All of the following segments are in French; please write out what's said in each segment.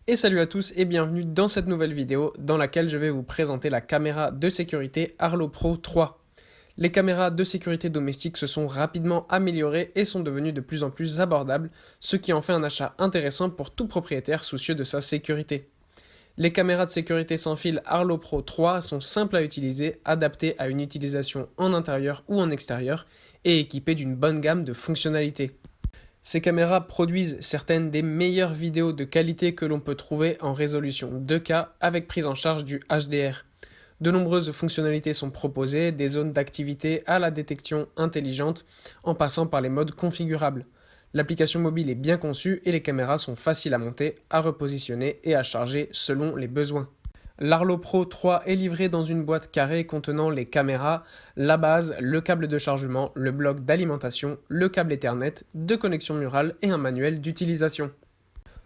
Et salut à tous et bienvenue dans cette nouvelle vidéo dans laquelle je vais vous présenter la caméra de sécurité Arlo Pro 3. Les caméras de sécurité domestique se sont rapidement améliorées et sont devenues de plus en plus abordables, ce qui en fait un achat intéressant pour tout propriétaire soucieux de sa sécurité. Les caméras de sécurité sans fil Arlo Pro 3 sont simples à utiliser, adaptées à une utilisation en intérieur ou en extérieur et équipées d'une bonne gamme de fonctionnalités. Ces caméras produisent certaines des meilleures vidéos de qualité que l'on peut trouver en résolution 2K avec prise en charge du HDR. De nombreuses fonctionnalités sont proposées, des zones d'activité à la détection intelligente en passant par les modes configurables. L'application mobile est bien conçue et les caméras sont faciles à monter, à repositionner et à charger selon les besoins. L'Arlo Pro 3 est livré dans une boîte carrée contenant les caméras, la base, le câble de chargement, le bloc d'alimentation, le câble Ethernet, de connexion murale et un manuel d'utilisation.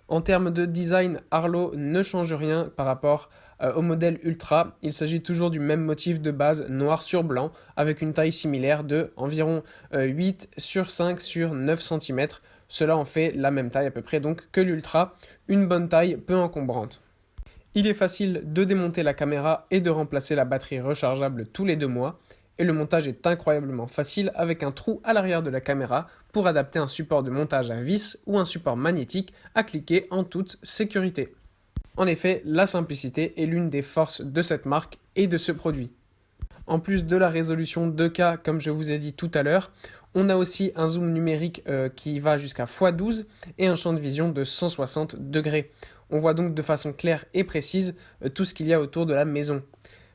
En termes de design, Arlo ne change rien par rapport au modèle Ultra. Il s'agit toujours du même motif de base noir sur blanc avec une taille similaire de environ 8 sur 5 sur 9 cm. Cela en fait la même taille à peu près donc que l'Ultra, une bonne taille peu encombrante. Il est facile de démonter la caméra et de remplacer la batterie rechargeable tous les 2 mois, et le montage est incroyablement facile avec un trou à l'arrière de la caméra pour adapter un support de montage à vis ou un support magnétique à cliquer en toute sécurité. En effet, la simplicité est l'une des forces de cette marque et de ce produit. En plus de la résolution 2K, comme je vous ai dit tout à l'heure, on a aussi un zoom numérique qui va jusqu'à x12 et un champ de vision de 160 degrés. On voit donc de façon claire et précise tout ce qu'il y a autour de la maison.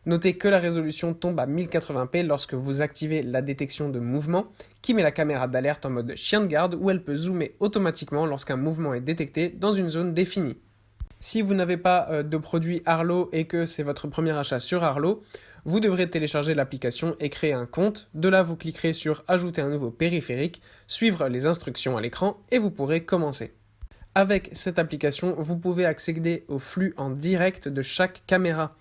Notez que la résolution tombe à 1080p lorsque vous activez la détection de mouvement, qui met la caméra d'alerte en mode chien de garde où elle peut zoomer automatiquement lorsqu'un mouvement est détecté dans une zone définie. Si vous n'avez pas de produit Arlo et que c'est votre premier achat sur Arlo, vous devrez télécharger l'application et créer un compte. De là, vous cliquerez sur « Ajouter un nouveau périphérique », suivre les instructions à l'écran et vous pourrez commencer. Avec cette application, vous pouvez accéder au flux en direct de chaque caméra,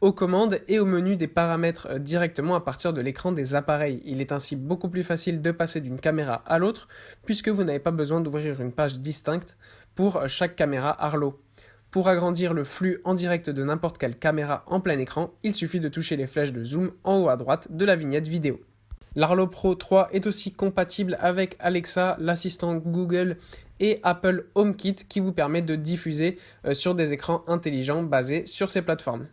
aux commandes et au menu des paramètres directement à partir de l'écran des appareils. Il est ainsi beaucoup plus facile de passer d'une caméra à l'autre puisque vous n'avez pas besoin d'ouvrir une page distincte pour chaque caméra Arlo. Pour agrandir le flux en direct de n'importe quelle caméra en plein écran, il suffit de toucher les flèches de zoom en haut à droite de la vignette vidéo. L'Arlo Pro 3 est aussi compatible avec Alexa, l'assistant Google et Apple HomeKit qui vous permet de diffuser sur des écrans intelligents basés sur ces plateformes.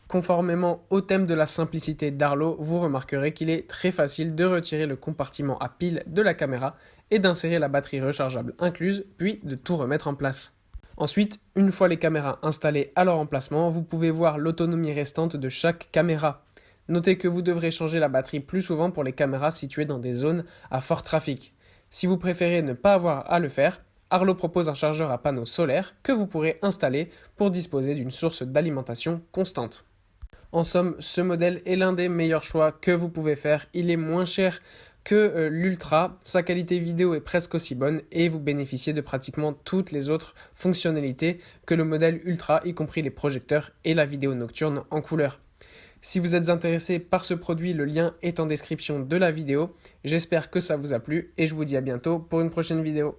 Conformément au thème de la simplicité d'Arlo, vous remarquerez qu'il est très facile de retirer le compartiment à pile de la caméra et d'insérer la batterie rechargeable incluse, puis de tout remettre en place. Ensuite, une fois les caméras installées à leur emplacement, vous pouvez voir l'autonomie restante de chaque caméra. Notez que vous devrez changer la batterie plus souvent pour les caméras situées dans des zones à fort trafic. Si vous préférez ne pas avoir à le faire, Arlo propose un chargeur à panneaux solaires que vous pourrez installer pour disposer d'une source d'alimentation constante. En somme, ce modèle est l'un des meilleurs choix que vous pouvez faire. Il est moins cher que l'Ultra, sa qualité vidéo est presque aussi bonne et vous bénéficiez de pratiquement toutes les autres fonctionnalités que le modèle Ultra, y compris les projecteurs et la vidéo nocturne en couleur. Si vous êtes intéressé par ce produit, le lien est en description de la vidéo. J'espère que ça vous a plu et je vous dis à bientôt pour une prochaine vidéo.